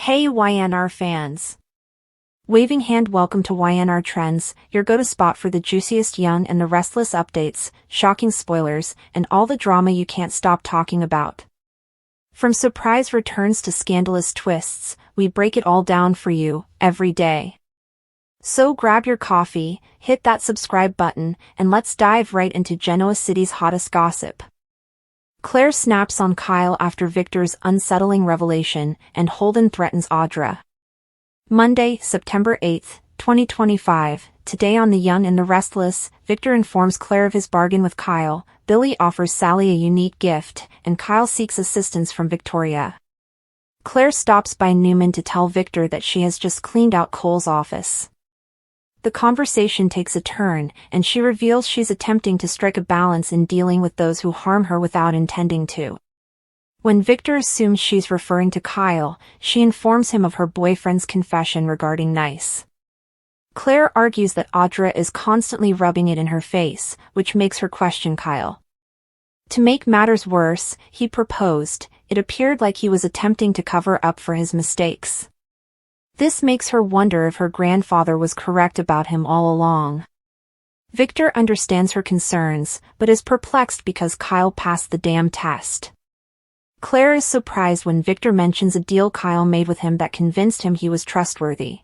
Hey YNR fans! Waving hand, welcome to YNR Trends, your go-to spot for the juiciest Young and the Restless updates, shocking spoilers, and all the drama you can't stop talking about. From surprise returns to scandalous twists, we break it all down for you, every day. So grab your coffee, hit that subscribe button, and let's dive right into Genoa City's hottest gossip. Claire snaps on Kyle after Victor's unsettling revelation, and Holden threatens Audra. Monday, September 8, 2025, today on The Young and the Restless, Victor informs Claire of his bargain with Kyle, Billy offers Sally a unique gift, and Kyle seeks assistance from Victoria. Claire stops by Newman to tell Victor that she has just cleaned out Cole's office. The conversation takes a turn, and she reveals she's attempting to strike a balance in dealing with those who harm her without intending to. When Victor assumes she's referring to Kyle, she informs him of her boyfriend's confession regarding Nice. Claire argues that Audra is constantly rubbing it in her face, which makes her question Kyle. To make matters worse, he proposed. It appeared like he was attempting to cover up for his mistakes. This makes her wonder if her grandfather was correct about him all along. Victor understands her concerns, but is perplexed because Kyle passed the damn test. Claire is surprised when Victor mentions a deal Kyle made with him that convinced him he was trustworthy.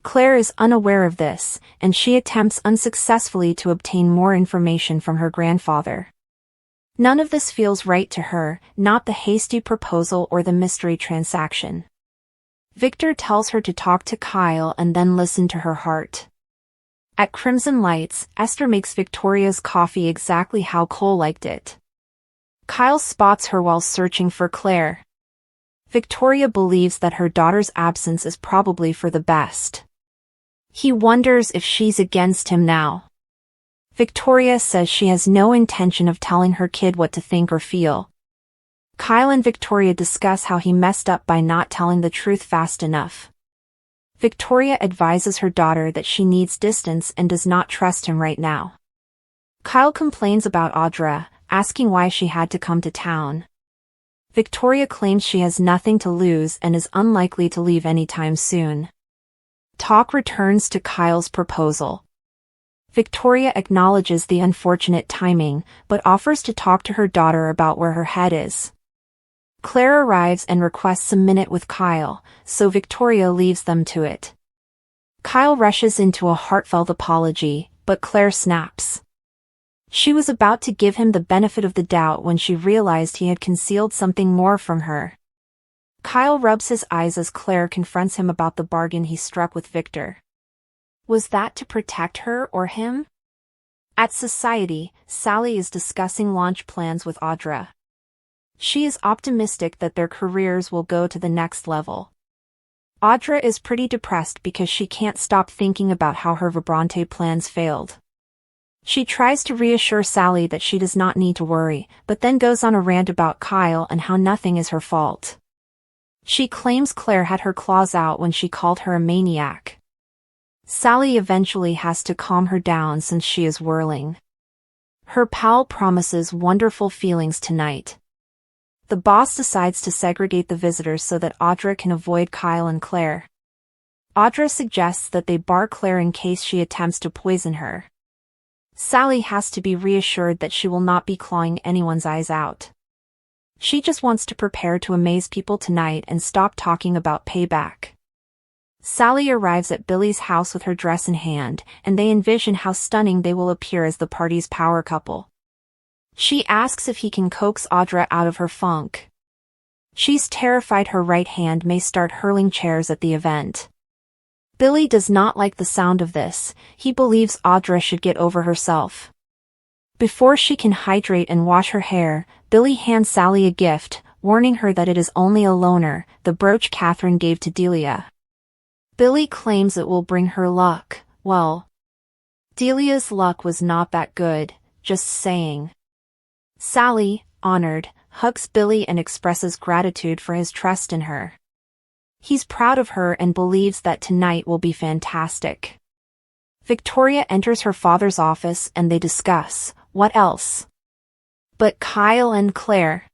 Claire is unaware of this, and she attempts unsuccessfully to obtain more information from her grandfather. None of this feels right to her, not the hasty proposal or the mystery transaction. Victor tells her to talk to Kyle and then listen to her heart. At Crimson Lights, Esther makes Victoria's coffee exactly how Cole liked it. Kyle spots her while searching for Claire. Victoria believes that her daughter's absence is probably for the best. He wonders if she's against him now. Victoria says she has no intention of telling her kid what to think or feel. Kyle and Victoria discuss how he messed up by not telling the truth fast enough. Victoria advises her daughter that she needs distance and does not trust him right now. Kyle complains about Audra, asking why she had to come to town. Victoria claims she has nothing to lose and is unlikely to leave anytime soon. Talk returns to Kyle's proposal. Victoria acknowledges the unfortunate timing, but offers to talk to her daughter about where her head is. Claire arrives and requests a minute with Kyle, so Victoria leaves them to it. Kyle rushes into a heartfelt apology, but Claire snaps. She was about to give him the benefit of the doubt when she realized he had concealed something more from her. Kyle rubs his eyes as Claire confronts him about the bargain he struck with Victor. Was that to protect her or him? At Society, Sally is discussing launch plans with Audra. She is optimistic that their careers will go to the next level. Audra is pretty depressed because she can't stop thinking about how her Vibrante plans failed. She tries to reassure Sally that she does not need to worry, but then goes on a rant about Kyle and how nothing is her fault. She claims Claire had her claws out when she called her a maniac. Sally eventually has to calm her down since she is whirling. Her pal promises wonderful feelings tonight. The boss decides to segregate the visitors so that Audra can avoid Kyle and Claire. Audra suggests that they bar Claire in case she attempts to poison her. Sally has to be reassured that she will not be clawing anyone's eyes out. She just wants to prepare to amaze people tonight and stop talking about payback. Sally arrives at Billy's house with her dress in hand, and they envision how stunning they will appear as the party's power couple. She asks if he can coax Audra out of her funk. She's terrified her right hand may start hurling chairs at the event. Billy does not like the sound of this. He believes Audra should get over herself. Before she can hydrate and wash her hair, Billy hands Sally a gift, warning her that it is only a loaner, the brooch Catherine gave to Delia. Billy claims it will bring her luck. Well, Delia's luck was not that good, just saying. Sally, honored, hugs Billy and expresses gratitude for his trust in her. He's proud of her and believes that tonight will be fantastic. Victoria enters her father's office and they discuss, what else? But Kyle and Claire.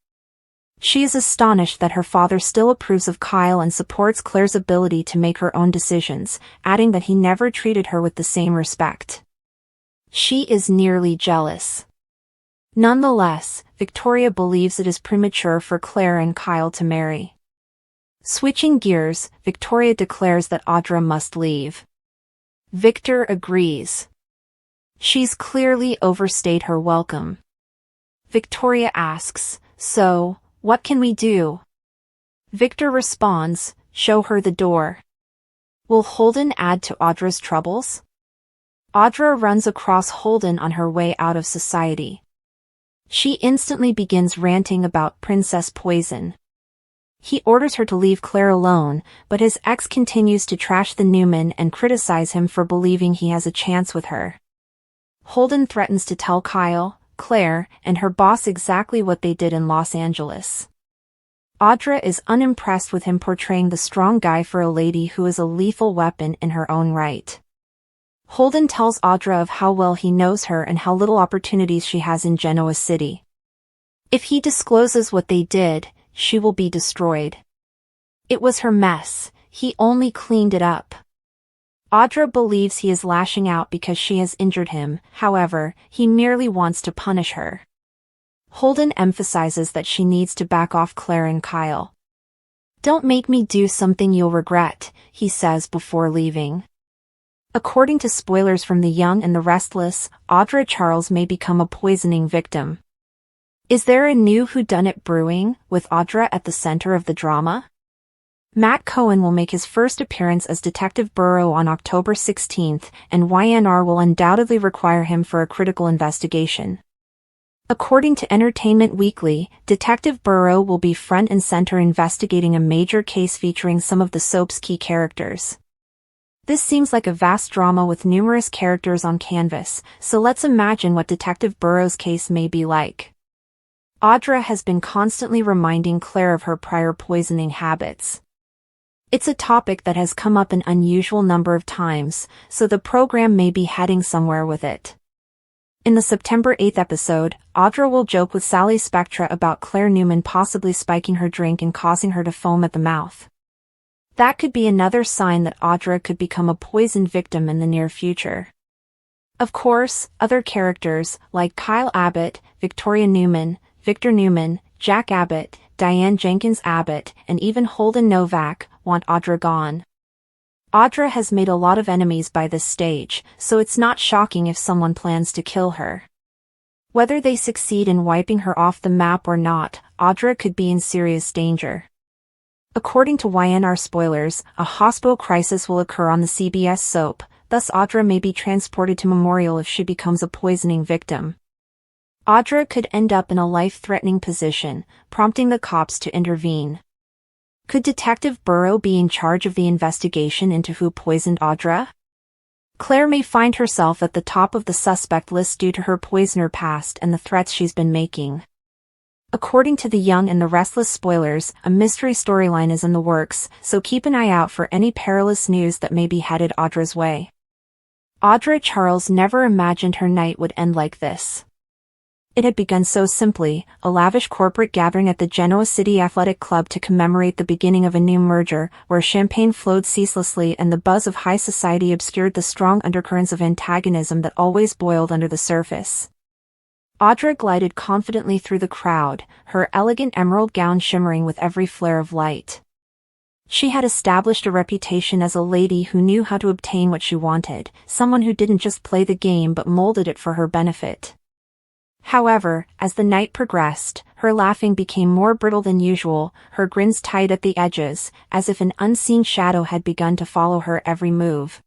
She is astonished that her father still approves of Kyle and supports Claire's ability to make her own decisions, adding that he never treated her with the same respect. She is nearly jealous. Nonetheless, Victoria believes it is premature for Claire and Kyle to marry. Switching gears, Victoria declares that Audra must leave. Victor agrees. She's clearly overstayed her welcome. Victoria asks, "So, what can we do?" Victor responds, "Show her the door." Will Holden add to Audra's troubles? Audra runs across Holden on her way out of society. She instantly begins ranting about princess poison. He orders her to leave Claire alone, but his ex continues to trash the Newman and criticize him for believing he has a chance with her. Holden threatens to tell Kyle, Claire, and her boss exactly what they did in Los Angeles. Audra is unimpressed with him portraying the strong guy for a lady who is a lethal weapon in her own right. Holden tells Audra of how well he knows her and how little opportunities she has in Genoa City. If he discloses what they did, she will be destroyed. It was her mess, he only cleaned it up. Audra believes he is lashing out because she has injured him, however, he merely wants to punish her. Holden emphasizes that she needs to back off Claire and Kyle. "Don't make me do something you'll regret," he says before leaving. According to spoilers from The Young and the Restless, Audra Charles may become a poisoning victim. Is there a new whodunit brewing, with Audra at the center of the drama? Matt Cohen will make his first appearance as Detective Burrow on October 16th, and YNR will undoubtedly require him for a critical investigation. According to Entertainment Weekly, Detective Burrow will be front and center investigating a major case featuring some of the soap's key characters. This seems like a vast drama with numerous characters on canvas, so let's imagine what Detective Burrow's case may be like. Audra has been constantly reminding Claire of her prior poisoning habits. It's a topic that has come up an unusual number of times, so the program may be heading somewhere with it. In the September 8th episode, Audra will joke with Sally Spectra about Claire Newman possibly spiking her drink and causing her to foam at the mouth. That could be another sign that Audra could become a poisoned victim in the near future. Of course, other characters, like Kyle Abbott, Victoria Newman, Victor Newman, Jack Abbott, Diane Jenkins Abbott, and even Holden Novak, want Audra gone. Audra has made a lot of enemies by this stage, so it's not shocking if someone plans to kill her. Whether they succeed in wiping her off the map or not, Audra could be in serious danger. According to YNR spoilers, a hospital crisis will occur on the CBS soap, thus Audra may be transported to Memorial if she becomes a poisoning victim. Audra could end up in a life-threatening position, prompting the cops to intervene. Could Detective Burrow be in charge of the investigation into who poisoned Audra? Claire may find herself at the top of the suspect list due to her poisoner past and the threats she's been making. According to The Young and the Restless spoilers, a mystery storyline is in the works, so keep an eye out for any perilous news that may be headed Audra's way. Audra Charles never imagined her night would end like this. It had begun so simply, a lavish corporate gathering at the Genoa City Athletic Club to commemorate the beginning of a new merger, where champagne flowed ceaselessly and the buzz of high society obscured the strong undercurrents of antagonism that always boiled under the surface. Audra glided confidently through the crowd, her elegant emerald gown shimmering with every flare of light. She had established a reputation as a lady who knew how to obtain what she wanted, someone who didn't just play the game but molded it for her benefit. However, as the night progressed, her laughing became more brittle than usual, her grins tight at the edges, as if an unseen shadow had begun to follow her every move.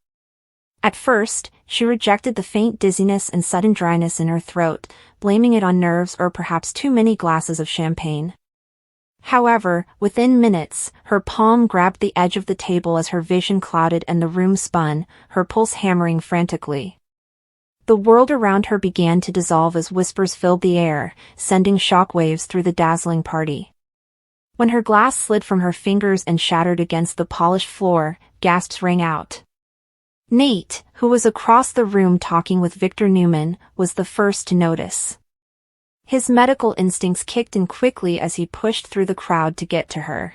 At first, she rejected the faint dizziness and sudden dryness in her throat, blaming it on nerves or perhaps too many glasses of champagne. However, within minutes, her palm grabbed the edge of the table as her vision clouded and the room spun, her pulse hammering frantically. The world around her began to dissolve as whispers filled the air, sending shockwaves through the dazzling party. When her glass slid from her fingers and shattered against the polished floor, gasps rang out. Nate, who was across the room talking with Victor Newman, was the first to notice. His medical instincts kicked in quickly as he pushed through the crowd to get to her.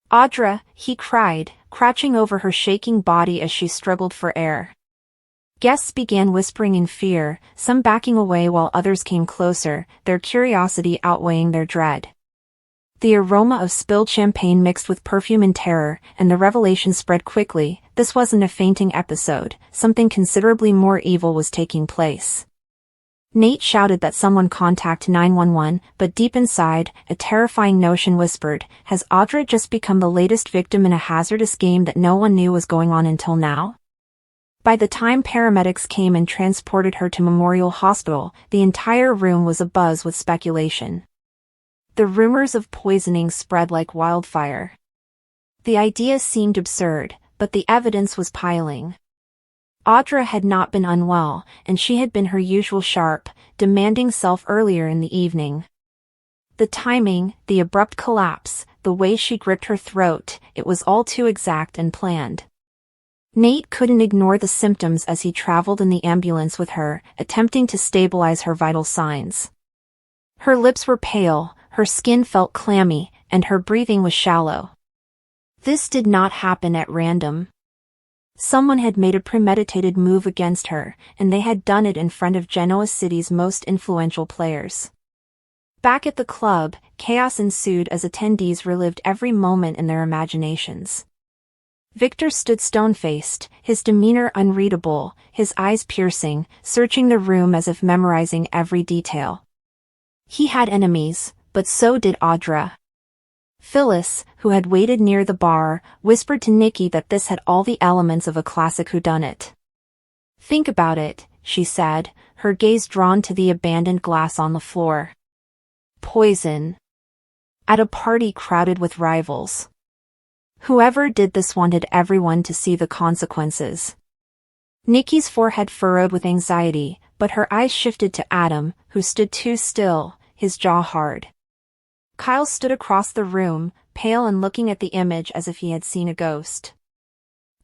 "Audra," he cried, crouching over her shaking body as she struggled for air. Guests began whispering in fear, some backing away while others came closer, their curiosity outweighing their dread. The aroma of spilled champagne mixed with perfume and terror, and the revelation spread quickly. This wasn't a fainting episode, something considerably more evil was taking place. Nate shouted that someone contact 911, but deep inside, a terrifying notion whispered, has Audra just become the latest victim in a hazardous game that no one knew was going on until now? By the time paramedics came and transported her to Memorial Hospital, the entire room was abuzz with speculation. The rumors of poisoning spread like wildfire. The idea seemed absurd, but the evidence was piling. Audra had not been unwell, and she had been her usual sharp, demanding self earlier in the evening. The timing, the abrupt collapse, the way she gripped her throat, it was all too exact and planned. Nate couldn't ignore the symptoms as he traveled in the ambulance with her, attempting to stabilize her vital signs. Her lips were pale, her skin felt clammy, and her breathing was shallow. This did not happen at random. Someone had made a premeditated move against her, and they had done it in front of Genoa City's most influential players. Back at the club, chaos ensued as attendees relived every moment in their imaginations. Victor stood stone-faced, his demeanor unreadable, his eyes piercing, searching the room as if memorizing every detail. He had enemies, but so did Audra. Phyllis, who had waited near the bar, whispered to Nikki that this had all the elements of a classic whodunit. "Think about it," she said, her gaze drawn to the abandoned glass on the floor. Poison. At a party crowded with rivals. Whoever did this wanted everyone to see the consequences. Nikki's forehead furrowed with anxiety, but her eyes shifted to Adam, who stood too still, his jaw hard. Kyle stood across the room, pale and looking at the image as if he had seen a ghost.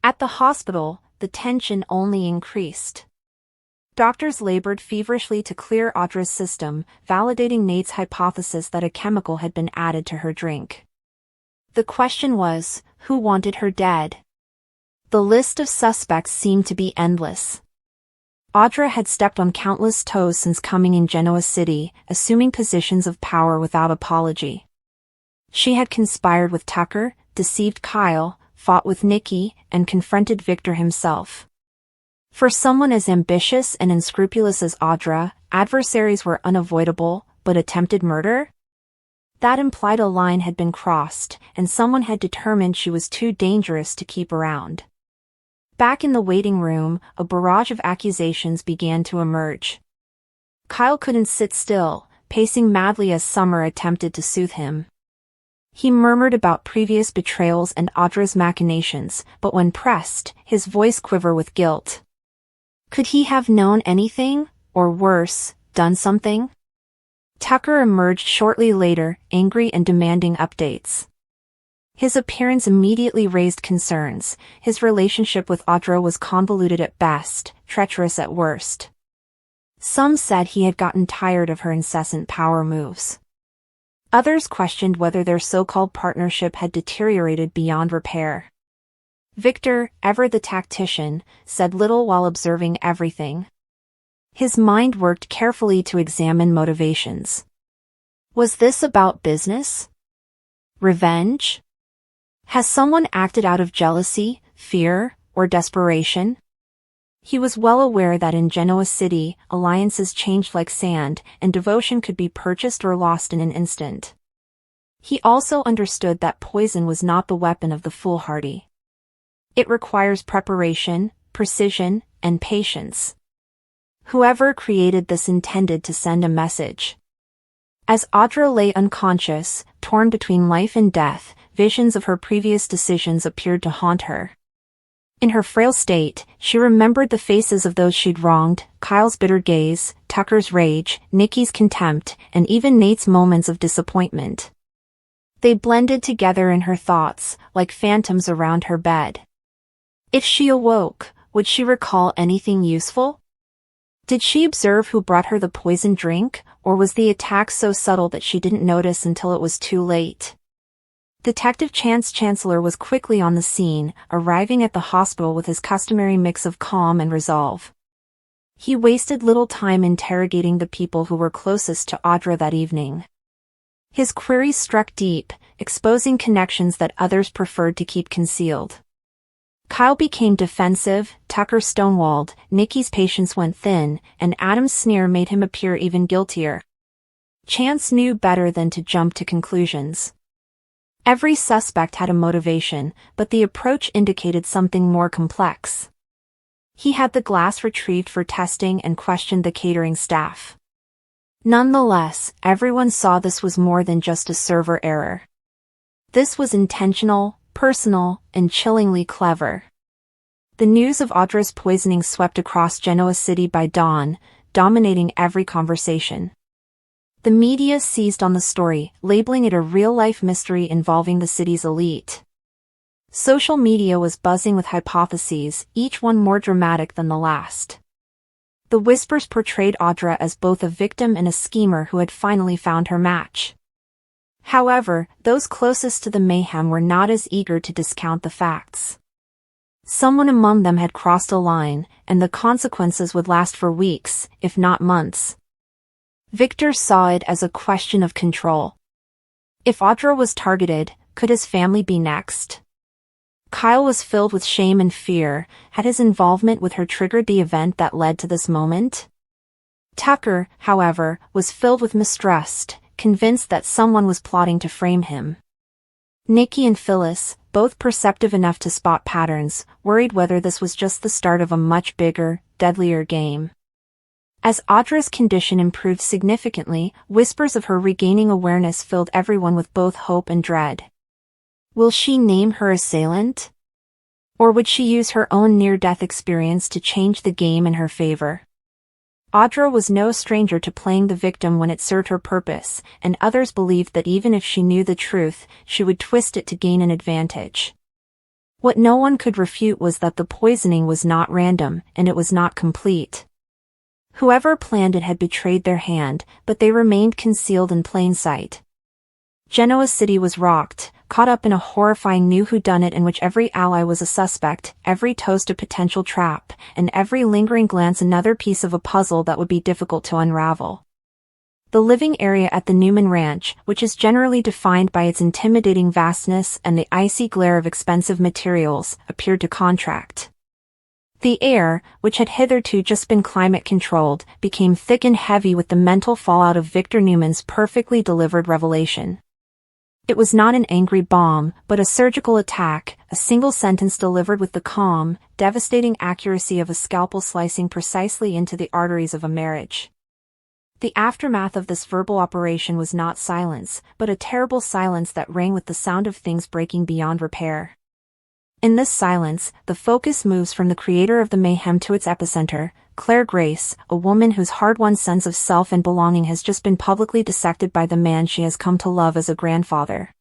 At the hospital, the tension only increased. Doctors labored feverishly to clear Audra's system, validating Nate's hypothesis that a chemical had been added to her drink. The question was, who wanted her dead? The list of suspects seemed to be endless. Audra had stepped on countless toes since coming in Genoa City, assuming positions of power without apology. She had conspired with Tucker, deceived Kyle, fought with Nikki, and confronted Victor himself. For someone as ambitious and unscrupulous as Audra, adversaries were unavoidable, but attempted murder? That implied a line had been crossed, and someone had determined she was too dangerous to keep around. Back in the waiting room, a barrage of accusations began to emerge. Kyle couldn't sit still, pacing madly as Summer attempted to soothe him. He murmured about previous betrayals and Audra's machinations, but when pressed, his voice quivered with guilt. Could he have known anything, or worse, done something? Tucker emerged shortly later, angry and demanding updates. His appearance immediately raised concerns. His relationship with Audra was convoluted at best, treacherous at worst. Some said he had gotten tired of her incessant power moves. Others questioned whether their so-called partnership had deteriorated beyond repair. Victor, ever the tactician, said little while observing everything. His mind worked carefully to examine motivations. Was this about business? Revenge? Has someone acted out of jealousy, fear, or desperation? He was well aware that in Genoa City, alliances changed like sand, and devotion could be purchased or lost in an instant. He also understood that poison was not the weapon of the foolhardy. It requires preparation, precision, and patience. Whoever created this intended to send a message. As Audra lay unconscious, torn between life and death, visions of her previous decisions appeared to haunt her. In her frail state, she remembered the faces of those she'd wronged, Kyle's bitter gaze, Tucker's rage, Nikki's contempt, and even Nate's moments of disappointment. They blended together in her thoughts, like phantoms around her bed. If she awoke, would she recall anything useful? Did she observe who brought her the poisoned drink, or was the attack so subtle that she didn't notice until it was too late? Detective Chance Chancellor was quickly on the scene, arriving at the hospital with his customary mix of calm and resolve. He wasted little time interrogating the people who were closest to Audra that evening. His queries struck deep, exposing connections that others preferred to keep concealed. Kyle became defensive, Tucker stonewalled, Nikki's patience went thin, and Adam's sneer made him appear even guiltier. Chance knew better than to jump to conclusions. Every suspect had a motivation, but the approach indicated something more complex. He had the glass retrieved for testing and questioned the catering staff. Nonetheless, everyone saw this was more than just a server error. This was intentional, personal, and chillingly clever. The news of Audra's poisoning swept across Genoa City by dawn, dominating every conversation. The media seized on the story, labeling it a real-life mystery involving the city's elite. Social media was buzzing with hypotheses, each one more dramatic than the last. The whispers portrayed Audra as both a victim and a schemer who had finally found her match. However, those closest to the mayhem were not as eager to discount the facts. Someone among them had crossed a line, and the consequences would last for weeks, if not months. Victor saw it as a question of control. If Audra was targeted, could his family be next? Kyle was filled with shame and fear. Had his involvement with her triggered the event that led to this moment? Tucker, however, was filled with mistrust, convinced that someone was plotting to frame him. Nikki and Phyllis, both perceptive enough to spot patterns, worried whether this was just the start of a much bigger, deadlier game. As Audra's condition improved significantly, whispers of her regaining awareness filled everyone with both hope and dread. Will she name her assailant? Or would she use her own near-death experience to change the game in her favor? Audra was no stranger to playing the victim when it served her purpose, and others believed that even if she knew the truth, she would twist it to gain an advantage. What no one could refute was that the poisoning was not random, and it was not complete. Whoever planned it had betrayed their hand, but they remained concealed in plain sight. Genoa City was rocked, caught up in a horrifying new whodunit in which every ally was a suspect, every toast a potential trap, and every lingering glance another piece of a puzzle that would be difficult to unravel. The living area at the Newman Ranch, which is generally defined by its intimidating vastness and the icy glare of expensive materials, appeared to contract. The air, which had hitherto just been climate-controlled, became thick and heavy with the mental fallout of Victor Newman's perfectly delivered revelation. It was not an angry bomb, but a surgical attack, a single sentence delivered with the calm, devastating accuracy of a scalpel slicing precisely into the arteries of a marriage. The aftermath of this verbal operation was not silence, but a terrible silence that rang with the sound of things breaking beyond repair. In this silence, the focus moves from the creator of the mayhem to its epicenter, Claire Grace, a woman whose hard-won sense of self and belonging has just been publicly dissected by the man she has come to love as a grandfather.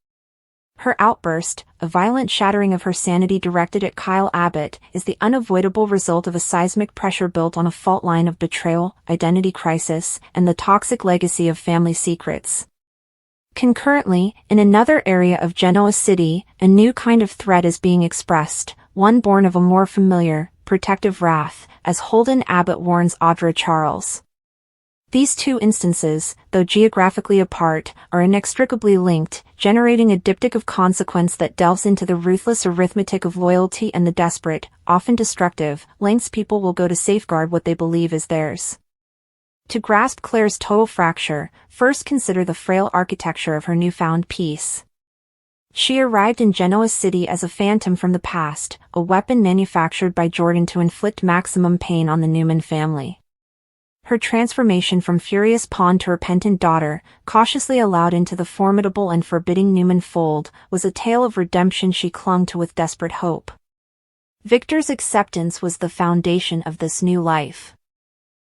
Her outburst, a violent shattering of her sanity directed at Kyle Abbott, is the unavoidable result of a seismic pressure built on a fault line of betrayal, identity crisis, and the toxic legacy of family secrets. Concurrently, in another area of Genoa City, a new kind of threat is being expressed, one born of a more familiar, protective wrath, as Holden Abbott warns Audra Charles. These two instances, though geographically apart, are inextricably linked, generating a diptych of consequence that delves into the ruthless arithmetic of loyalty and the desperate, often destructive, lengths people will go to safeguard what they believe is theirs. To grasp Claire's total fracture, first consider the frail architecture of her newfound peace. She arrived in Genoa City as a phantom from the past, a weapon manufactured by Jordan to inflict maximum pain on the Newman family. Her transformation from furious pawn to repentant daughter, cautiously allowed into the formidable and forbidding Newman fold, was a tale of redemption she clung to with desperate hope. Victor's acceptance was the foundation of this new life.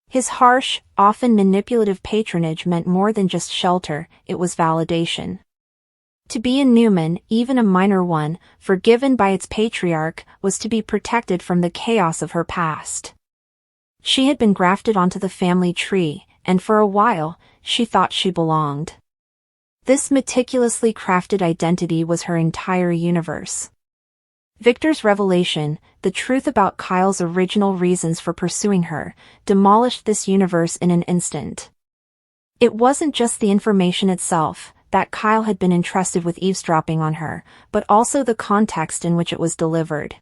His harsh, often manipulative patronage meant more than just shelter, it was validation. To be a Newman, even a minor one, forgiven by its patriarch, was to be protected from the chaos of her past. She had been grafted onto the family tree, and for a while, she thought she belonged. This meticulously crafted identity was her entire universe. Victor's revelation, the truth about Kyle's original reasons for pursuing her, demolished this universe in an instant. It wasn't just the information itself, that Kyle had been entrusted with eavesdropping on her, but also the context in which it was delivered.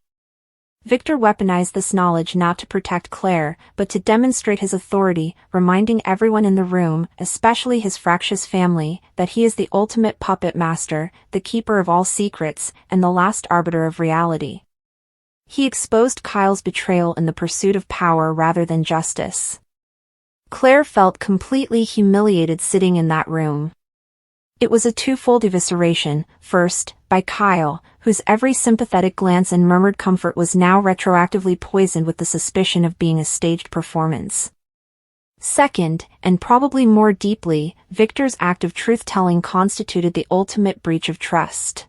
Victor weaponized this knowledge not to protect Claire, but to demonstrate his authority, reminding everyone in the room, especially his fractious family, that he is the ultimate puppet master, the keeper of all secrets, and the last arbiter of reality. He exposed Kyle's betrayal in the pursuit of power rather than justice. Claire felt completely humiliated sitting in that room. It was a twofold evisceration, first, by Kyle, whose every sympathetic glance and murmured comfort was now retroactively poisoned with the suspicion of being a staged performance. Second, and probably more deeply, Victor's act of truth-telling constituted the ultimate breach of trust.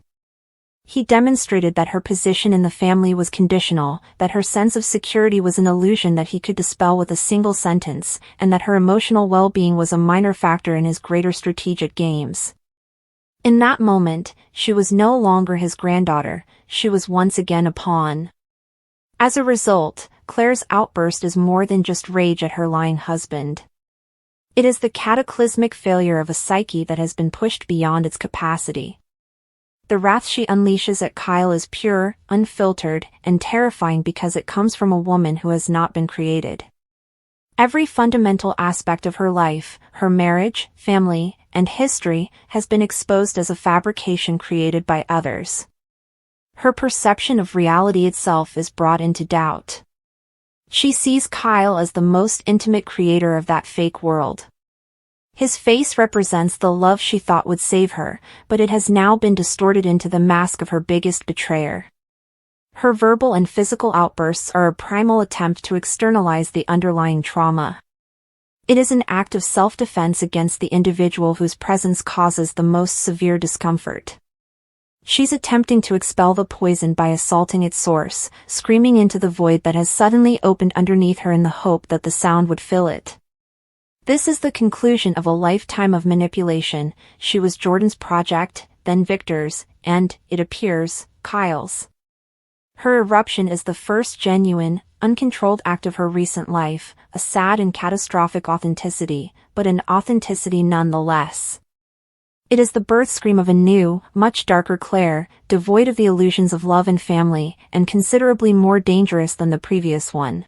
He demonstrated that her position in the family was conditional, that her sense of security was an illusion that he could dispel with a single sentence, and that her emotional well-being was a minor factor in his greater strategic games. In that moment, she was no longer his granddaughter, she was once again a pawn. As a result, Claire's outburst is more than just rage at her lying husband. It is the cataclysmic failure of a psyche that has been pushed beyond its capacity. The wrath she unleashes at Kyle is pure, unfiltered, and terrifying because it comes from a woman who has not been created. Every fundamental aspect of her life, her marriage, family, and history, has been exposed as a fabrication created by others. Her perception of reality itself is brought into doubt. She sees Kyle as the most intimate creator of that fake world. His face represents the love she thought would save her, but it has now been distorted into the mask of her biggest betrayer. Her verbal and physical outbursts are a primal attempt to externalize the underlying trauma. It is an act of self-defense against the individual whose presence causes the most severe discomfort. She's attempting to expel the poison by assaulting its source, screaming into the void that has suddenly opened underneath her in the hope that the sound would fill it. This is the conclusion of a lifetime of manipulation. She was Jordan's project, then Victor's, and, it appears, Kyle's. Her eruption is the first genuine, uncontrolled act of her recent life, a sad and catastrophic authenticity, but an authenticity nonetheless. It is the birth scream of a new, much darker Claire, devoid of the illusions of love and family, and considerably more dangerous than the previous one.